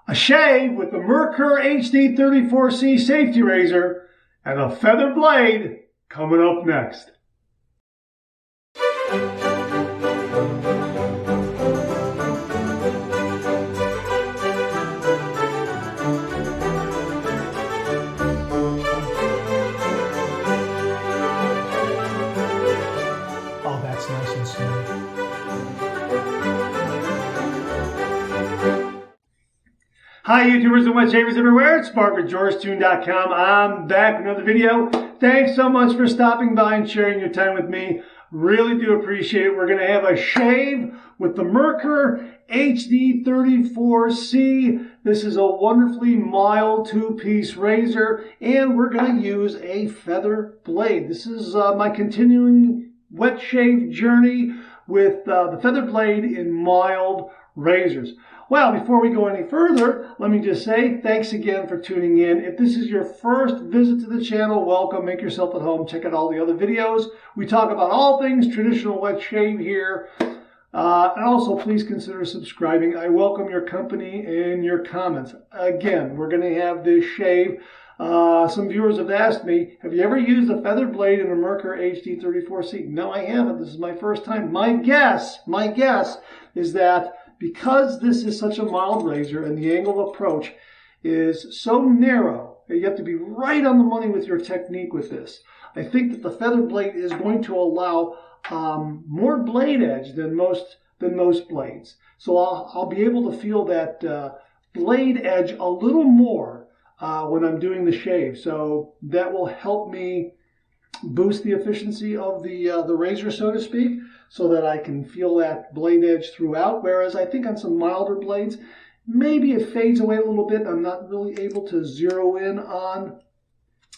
a shave with the Merkur HD34C safety razor, and a feather blade coming up next. Oh, that's nice and smooth. Hi YouTubers and wet shavers everywhere, it's Mark with JorgeTune.com. I'm back with another video. Thanks so much for stopping by and sharing your time with me. Really do appreciate it. We're going to have a shave with the Merkur HD34C. This is a wonderfully mild two-piece razor, and we're going to use a feather blade. This is my continuing wet shave journey with the feather blade in mild razors. Well, before we go any further, let me just say thanks again for tuning in. If this is your first visit to the channel, welcome. Make yourself at home. Check out all the other videos. We talk about all things traditional wet shave here. And also, please consider subscribing. I welcome your company and your comments. Again, we're going to have this shave. Some viewers have asked me, have you ever used a feather blade in a Merkur HD34C? No, I haven't. This is my first time. My guess is that because this is such a mild razor and the angle of approach is so narrow, you have to be right on the money with your technique with this. I think that the feather blade is going to allow more blade edge than most blades. So I'll be able to feel that blade edge a little more when I'm doing the shave. So that will help me boost the efficiency of the razor, so to speak, so that I can feel that blade edge throughout. Whereas I think on some milder blades, maybe it fades away a little bit. I'm not really able to zero in on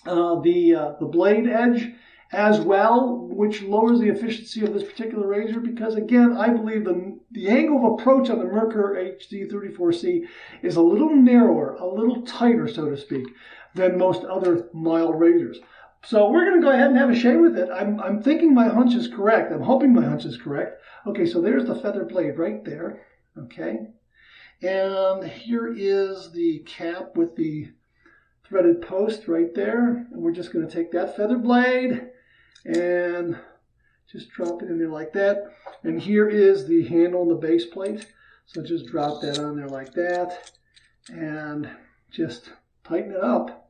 the blade edge as well, which lowers the efficiency of this particular razor, because again, I believe the angle of approach on the Merkur HD34C is a little narrower, a little tighter, so to speak, than most other mild razors. So we're going to go ahead and have a shave with it. I'm thinking my hunch is correct. I'm hoping my hunch is correct. Okay, so there's the feather blade right there. Okay, and here is the cap with the threaded post right there. And we're just going to take that feather blade and just drop it in there like that. And here is the handle and the base plate. So just drop that on there like that and just tighten it up.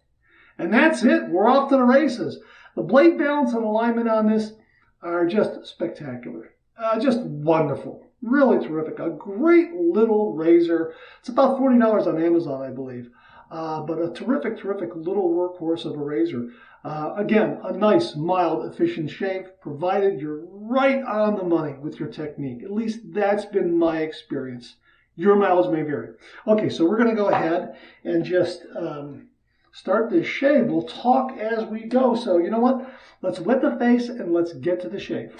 And that's it. We're off to the races. The blade balance and alignment on this are just spectacular. Just wonderful. Really terrific. A great little razor. It's about $40 on Amazon, I believe. But a terrific, terrific little workhorse of a razor. Again, a nice, mild, efficient shave, provided you're right on the money with your technique. At least that's been my experience. Your mileage may vary. Okay, so we're going to go ahead and just start this shave. We'll talk as we go. So you know what? Let's wet the face and let's get to the shave.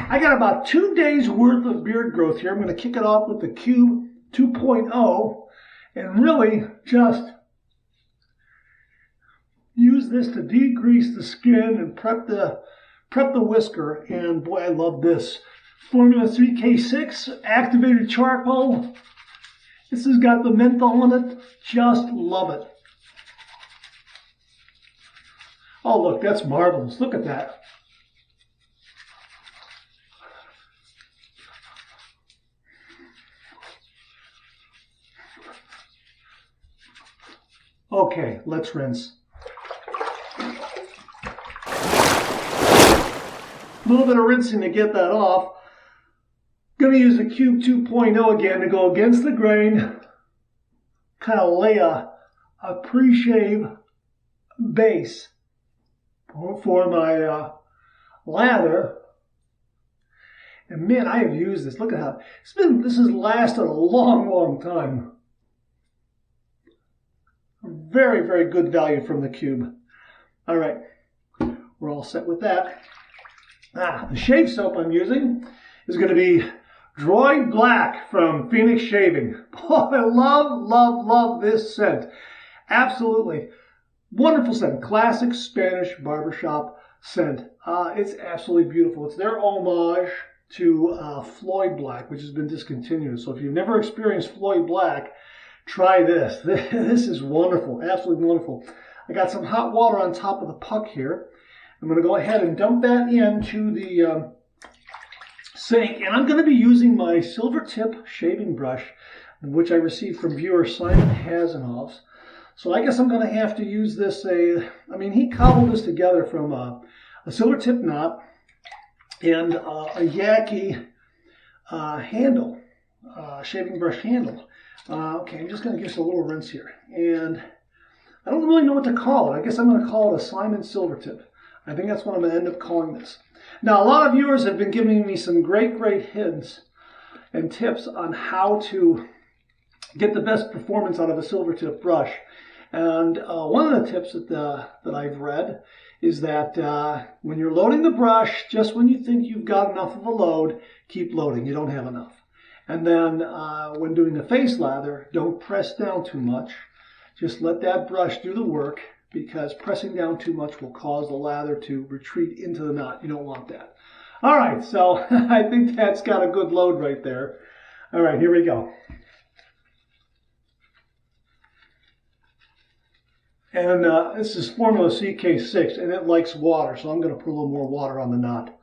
I got about 2 days worth of beard growth here. I'm going to kick it off with the Cube 2.0 and really just use this to degrease the skin and prep the whisker. And boy, I love this. Formula 3K6 activated charcoal. This has got the menthol in it. Just love it. Oh, look, that's marvelous. Look at that. Okay, let's rinse. A little bit of rinsing to get that off. Going to use the Cube 2.0 again to go against the grain, kind of lay a pre-shave base for my lather. And man, I have used this. Look at how this has lasted a long, long time. Very, very good value from the Cube. All right, we're all set with that. The shave soap I'm using is going to be Droid Black from Phoenix Shaving. Oh, I love this scent. Absolutely wonderful scent. Classic Spanish barbershop scent. It's absolutely beautiful. It's their homage to Floyd Black, which has been discontinued. So if you've never experienced Floyd Black, try this. This is wonderful, absolutely wonderful. I got some hot water on top of the puck here. I'm going to go ahead and dump that into the sink, and I'm going to be using my silver tip shaving brush, which I received from viewer Simon Hasenhoff's. So I guess I'm going to have to use this, he cobbled this together from a silver tip knot and a Yaki handle, shaving brush handle. Okay, I'm just going to give this a little rinse here. And I don't really know what to call it. I guess I'm going to call it a Simon silver tip. I think that's what I'm going to end up calling this. Now, a lot of viewers have been giving me some great hints and tips on how to get the best performance out of a silver tip brush. And one of the tips that I've read is that when you're loading the brush, just when you think you've got enough of a load, keep loading. You don't have enough. And then when doing the face lather, don't press down too much. Just let that brush do the work, because pressing down too much will cause the lather to retreat into the knot. You don't want that. All right, so I think that's got a good load right there. All right, here we go. And this is Formula CK6, and it likes water, so I'm going to put a little more water on the knot.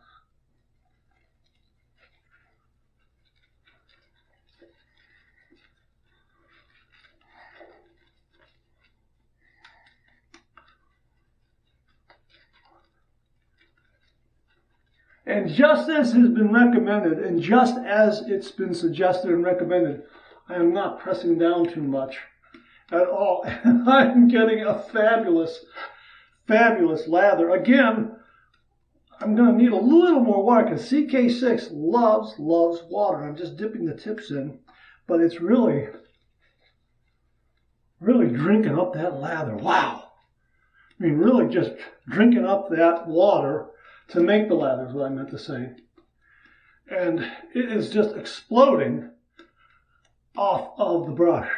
And just as has been recommended, and just as it's been suggested and recommended, I am not pressing down too much at all. I'm getting a fabulous, fabulous lather. Again, I'm going to need a little more water because CK6 loves water. I'm just dipping the tips in, but it's really drinking up that lather. Wow. I mean, really just drinking up that water to make the lather is what I meant to say. And it is just exploding off of the brush.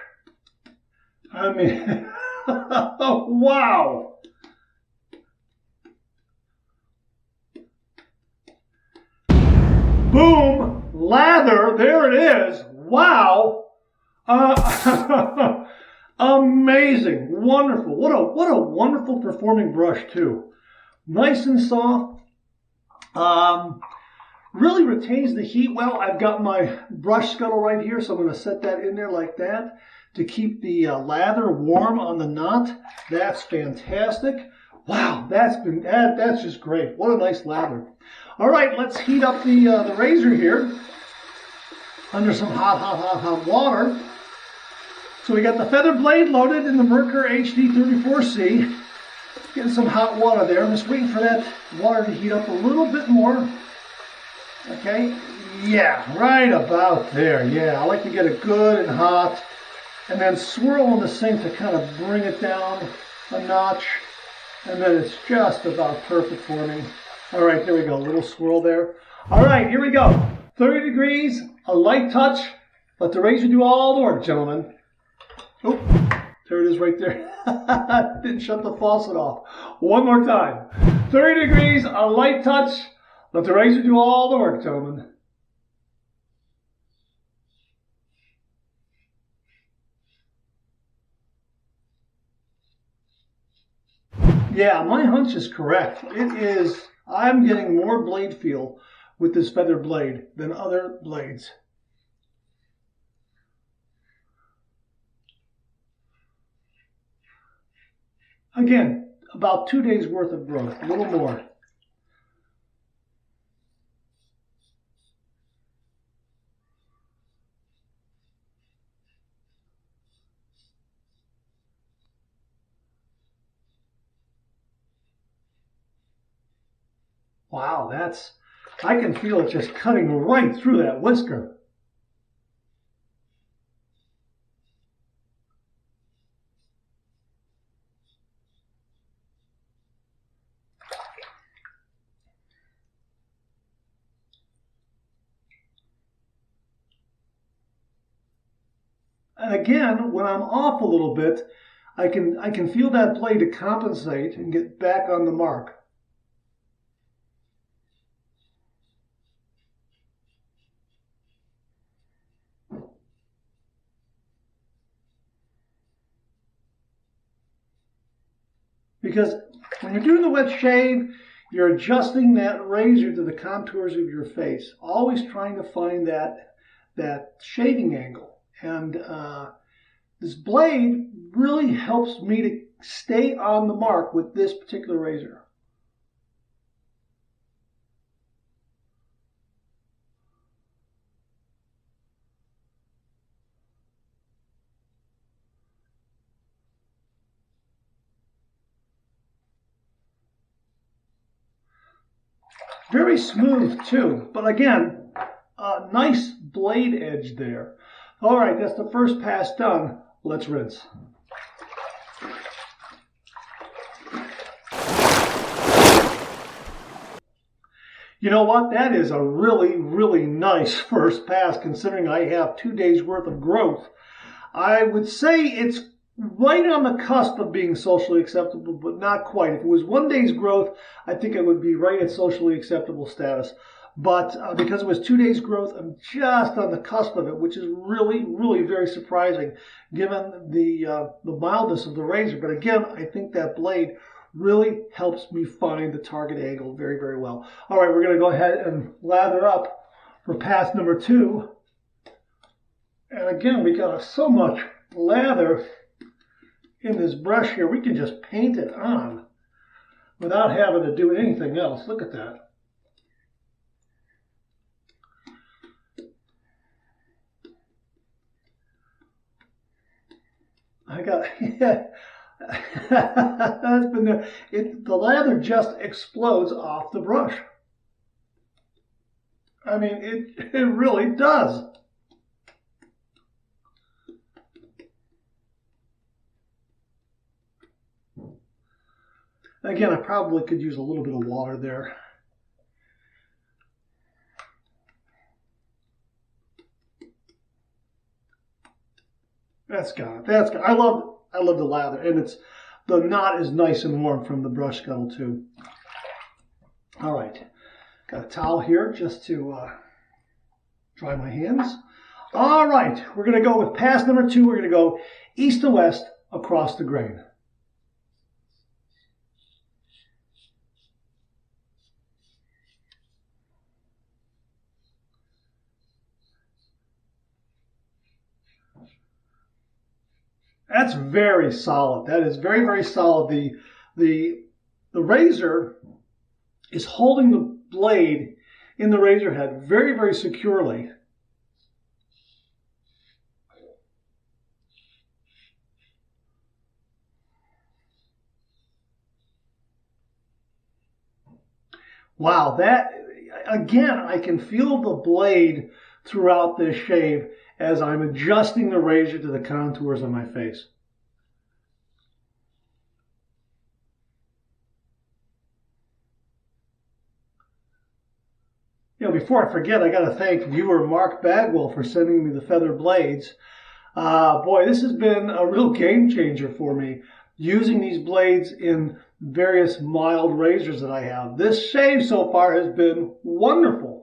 I mean, wow. Boom, lather, there it is. Wow. Amazing, wonderful. What a wonderful performing brush too. Nice and soft. Really retains the heat well. I've got my brush scuttle right here, so I'm going to set that in there like that to keep the lather warm on the knot. That's fantastic. Wow, that's just great. What a nice lather. All right, let's heat up the razor here under some hot water. So we got the feather blade loaded in the Merkur HD34C. Getting some hot water there. I'm just waiting for that water to heat up a little bit more. Okay, yeah, right about there. Yeah, I like to get it good and hot and then swirl in the sink to kind of bring it down a notch, and then it's just about perfect for me. All right, there we go, a little swirl there. All right, here we go. 30 degrees, a light touch. Let the razor do all the work, gentlemen. Oh, there it is right there. Didn't shut the faucet off. One more time. 30 degrees, a light touch. Let the razor do all the work, gentlemen. Yeah, my hunch is correct. It is, I'm getting more blade feel with this feather blade than other blades. Again, about 2 days worth of growth, a little more. Wow, I can feel it just cutting right through that whisker. And again, when I'm off a little bit, I can feel that blade to compensate and get back on the mark. because when you're doing the wet shave, you're adjusting that razor to the contours of your face, always trying to find that shaving angle. And this blade really helps me to stay on the mark with this particular razor. Very smooth too, but again, a nice blade edge there. All right, that's the first pass done. Let's rinse. You know what? That is a really, really nice first pass considering I have 2 days worth of growth. I would say it's right on the cusp of being socially acceptable, but not quite. If it was 1 day's growth, I think I would be right at socially acceptable status. But because it was 2 days growth, I'm just on the cusp of it, which is really, really very surprising given the mildness of the razor. But again, I think that blade really helps me find the target angle very, very well. All right, we're going to go ahead and lather up for pass number 2. And again, we got so much lather in this brush here, we can just paint it on without having to do anything else. Look at that. Yeah, that's been there. The lather just explodes off the brush. I mean, it really does. Again, I probably could use a little bit of water there. That's got it. That's got it. I love the lather, and the knot is nice and warm from the brush scuttle too. All right, got a towel here just to dry my hands. All right, we're going to go with pass number 2. We're going to go east to west across the grain. That's very solid. That is very, very solid. The razor is holding the blade in the razor head very, very securely. Wow, that, again, I can feel the blade throughout this shave as I'm adjusting the razor to the contours of my face. You know, before I forget, I got to thank viewer Mark Bagwell for sending me the feather blades. Boy, this has been a real game changer for me, using these blades in various mild razors that I have. This shave so far has been wonderful.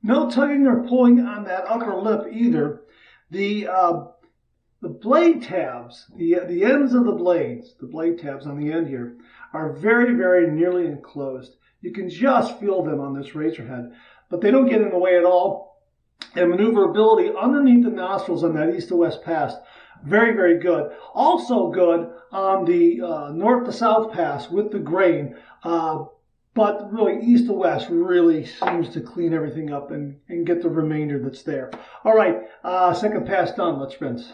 No tugging or pulling on that upper lip either. The blade tabs, the ends of the blades, the blade tabs on the end here, are very, very nearly enclosed. You can just feel them on this razor head, but they don't get in the way at all. And maneuverability underneath the nostrils on that east to west pass, very, very good. Also good on the north to south pass with the grain. but really east to west really seems to clean everything up and get the remainder that's there. All right, second pass done. Let's rinse.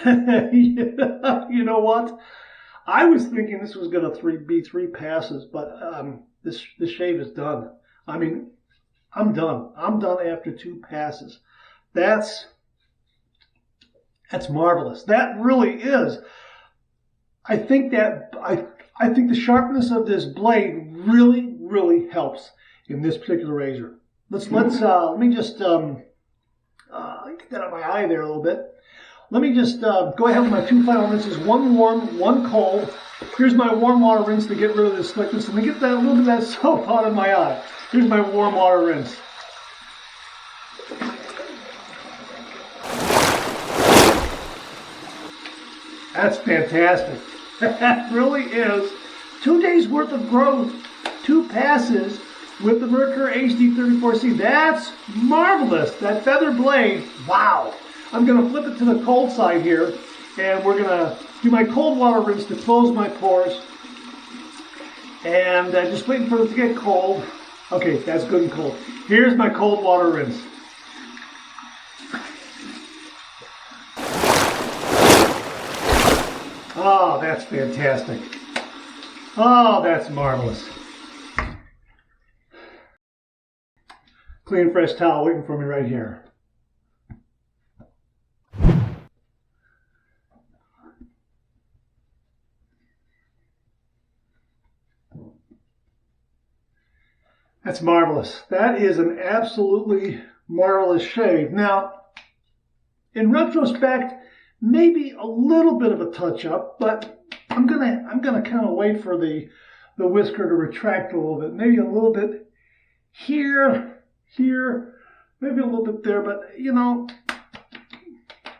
You know what? I was thinking this was going to be 3 passes, but this shave is done. I mean, I'm done. I'm done after 2 passes. That's marvelous. That really is. I think the sharpness of this blade really helps in this particular razor. Let me just get that out of my eye there a little bit. Let me just go ahead with my 2 final rinses, 1 warm, 1 cold. Here's my warm water rinse to get rid of this slickness and to get that a little bit of that soap out of my eye. Here's my warm water rinse. That's fantastic. That really is. 2 days worth of growth, 2 passes with the Merkur HD34C. That's marvelous. That feather blade, wow. I'm going to flip it to the cold side here, and we're going to do my cold water rinse to close my pores. And just waiting for it to get cold. Okay, that's good and cold. Here's my cold water rinse. Oh, that's fantastic. Oh, that's marvelous. Clean, fresh towel waiting for me right here. That's marvelous. That is an absolutely marvelous shave. Now, in retrospect, maybe a little bit of a touch-up, but I'm gonna kind of wait for the whisker to retract a little bit. Maybe a little bit here, maybe a little bit there, but you know,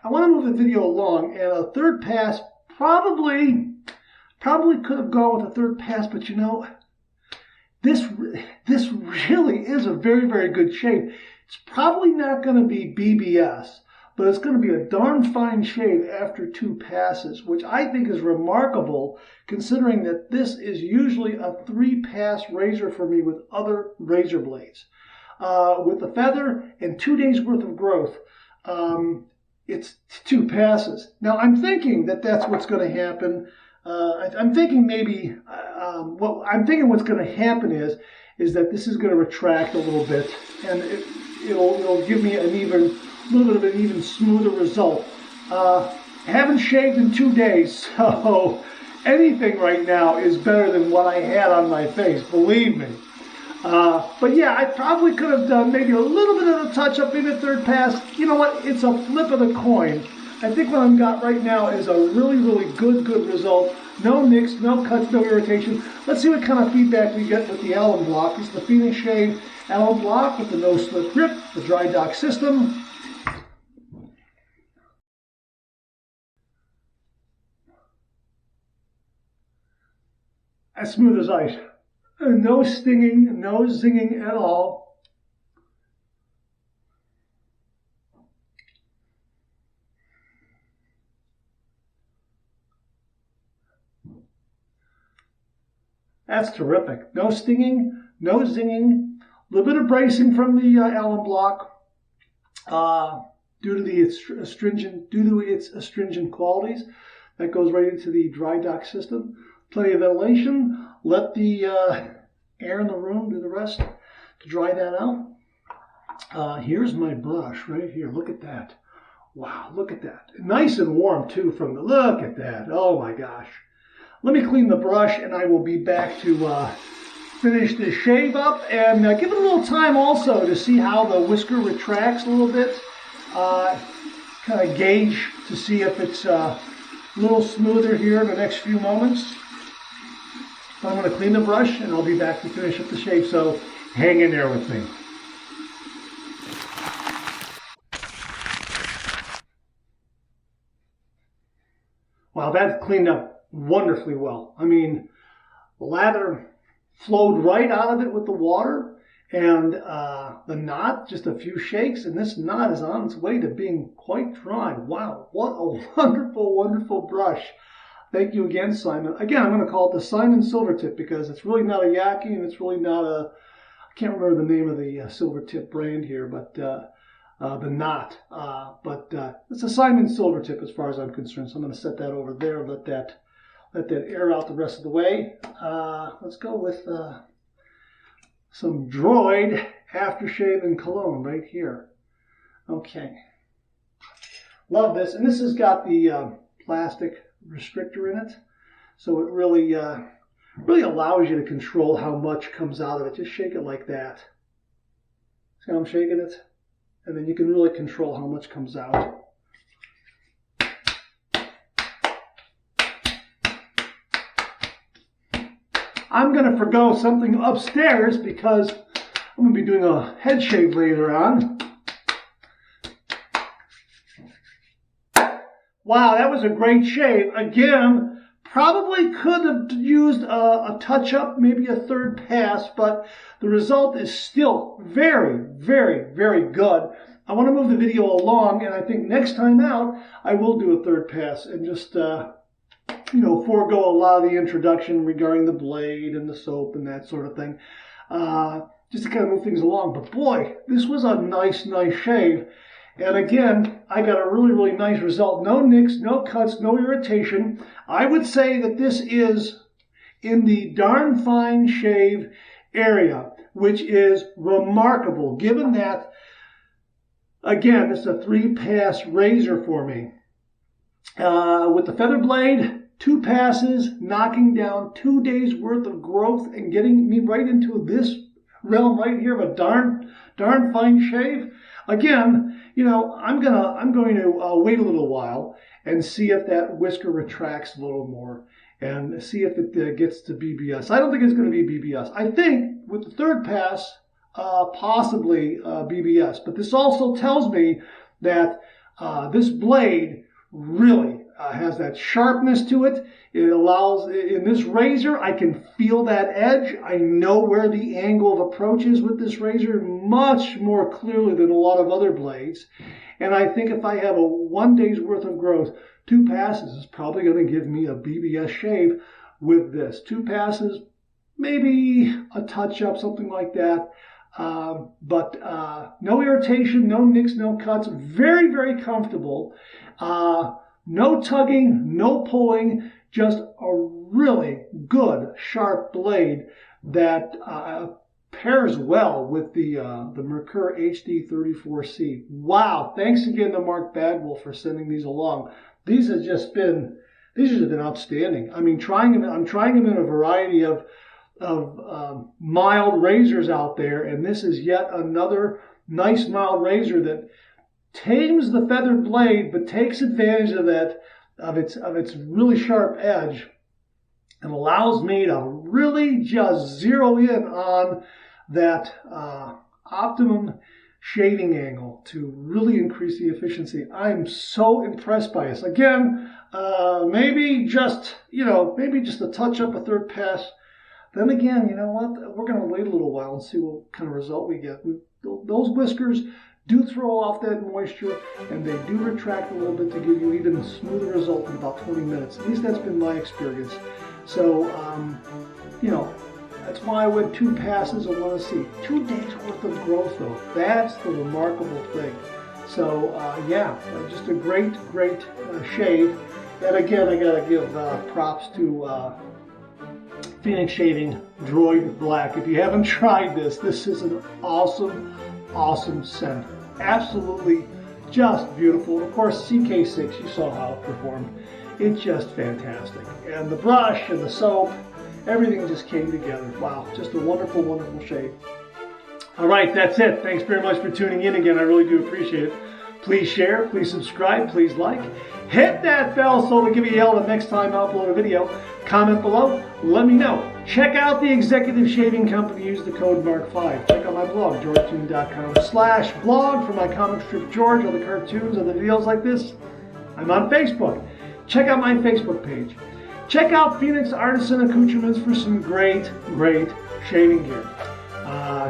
I want to move the video along, and a third pass probably could have gone with a third pass, but you know, this really is a very good shave. It's probably not going to be BBS, but it's going to be a darn fine shave after 2 passes, which I think is remarkable considering that this is usually a 3-pass razor for me with other razor blades. With the feather and 2 days worth of growth, it's 2 passes. Now I'm thinking that that's what's going to happen. I'm thinking maybe what's going to happen is that this is going to retract a little bit, and it'll give me a little bit of an even smoother result. Haven't shaved in 2 days, so anything right now is better than what I had on my face, believe me. But yeah, I probably could have done maybe a little bit of a touch-up, maybe a third pass. You know what? It's a flip of the coin. I think what I've got right now is a really good result. No nicks, no cuts, no irritation. Let's see what kind of feedback we get with the alum block. This is the Phoenix Shave alum block with the no-slip grip, the dry dock system. As smooth as ice. No stinging, no zinging at all. That's terrific. No stinging, no zinging. A little bit of bracing from the alum block due to its astringent qualities. That goes right into the dry dock system. Plenty of ventilation. Let the air in the room do the rest to dry that out. Here's my brush right here. Look at that. Wow, look at that. Nice and warm too from the, look at that. Oh my gosh. Let me clean the brush and I will be back to finish the shave up and give it a little time also to see how the whisker retracts a little bit. Kind of gauge to see if it's a little smoother here in the next few moments. I'm going to clean the brush and I'll be back to finish up the shave, so hang in there with me. Wow, that cleaned up wonderfully well. I mean, the lather flowed right out of it with the water, And the knot, just a few shakes, and this knot is on its way to being quite dry. Wow, what a wonderful, wonderful brush. Thank you again, Simon. Again, I'm going to call it the Simon Silvertip because it's really not a Yaki, and it's really not a, I can't remember the name of the Silvertip brand here, but the knot. It's a Simon Silvertip as far as I'm concerned. So I'm going to set that over there and let that air out the rest of the way. Let's go with some Droid aftershave and cologne right here. Okay. Love this. And this has got the plastic restrictor in it. So it really allows you to control how much comes out of it. Just shake it like that. See how I'm shaking it? And then you can really control how much comes out. I'm going to forgo something upstairs because I'm going to be doing a head shave later on. Wow, that was a great shave. Again, probably could have used a touch-up, maybe a third pass, but the result is still very, very, very good. I want to move the video along, and I think next time out, I will do a third pass and just forego a lot of the introduction regarding the blade and the soap and that sort of thing, just to kind of move things along. But boy, this was a nice shave. And again, I got a really, really nice result. No nicks, no cuts, no irritation. I would say that this is in the darn fine shave area, which is remarkable, given that, again, it's a 3-pass razor for me. With the feather blade, 2 passes, knocking down 2 days worth of growth and getting me right into this realm right here of a darn fine shave. Again, I'm going to wait a little while and see if that whisker retracts a little more and see if it gets to BBS. I don't think it's going to be BBS. I think with the third pass, possibly BBS. But this also tells me that this blade really has that sharpness to it. It allows, in this razor, I can feel that edge. I know where the angle of approach is with this razor much more clearly than a lot of other blades. And I think if I have a 1 day's worth of growth, 2 passes is probably going to give me a BBS shave with this. 2 passes, maybe a touch-up, something like that. But no irritation, no nicks, no cuts. Very, very comfortable. No tugging, no pulling, just a really good, sharp blade that pairs well with the Merkur HD34C. Wow! Thanks again to Mark Badwell for sending these along. These have been outstanding. I mean, I'm trying them in a variety of mild razors out there, and this is yet another nice mild razor that tames the feathered blade, but takes advantage of its really sharp edge and allows me to really just zero in on that optimum shaving angle to really increase the efficiency. I'm so impressed by this. Again, maybe just a touch up, a third pass. Then again, you know what? We're going to wait a little while and see what kind of result we get. Those whiskers do throw off that moisture, and they do retract a little bit to give you even a smoother result in about 20 minutes. At least that's been my experience. So, that's why I went 2 passes. I want to see 2 days worth of growth, though. That's the remarkable thing. So, just a great shave. And again, I got to give props to Phoenix Shaving Droid Black. If you haven't tried this is an awesome scent. Absolutely just beautiful. And of course, CK6, you saw how it performed. It's just fantastic. And the brush and the soap, everything just came together. Wow, just a wonderful, wonderful shave. All right, that's it. Thanks very much for tuning in again. I really do appreciate it. Please share, please subscribe, please like. Hit that bell so it'll give you a yell the next time I upload a video. Comment below, let me know. Check out the Executive Shaving Company. Use the code MARK5. Check out my blog, georgetoon.com/blog for my comic strip George, all the cartoons, other videos like this. I'm on Facebook. Check out my Facebook page. Check out Phoenix Artisan Accoutrements for some great shaving gear.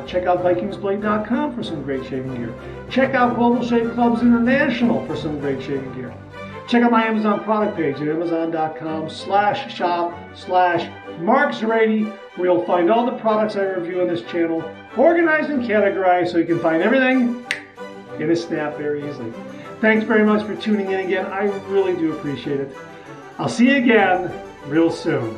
Check out VikingsBlade.com for some great shaving gear. Check out Global Shave Clubs International for some great shaving gear. Check out my Amazon product page at amazon.com/shop/MarkZerati, where you'll find all the products I review on this channel, organized and categorized so you can find everything in a snap very easily. Thanks very much for tuning in again. I really do appreciate it. I'll see you again real soon.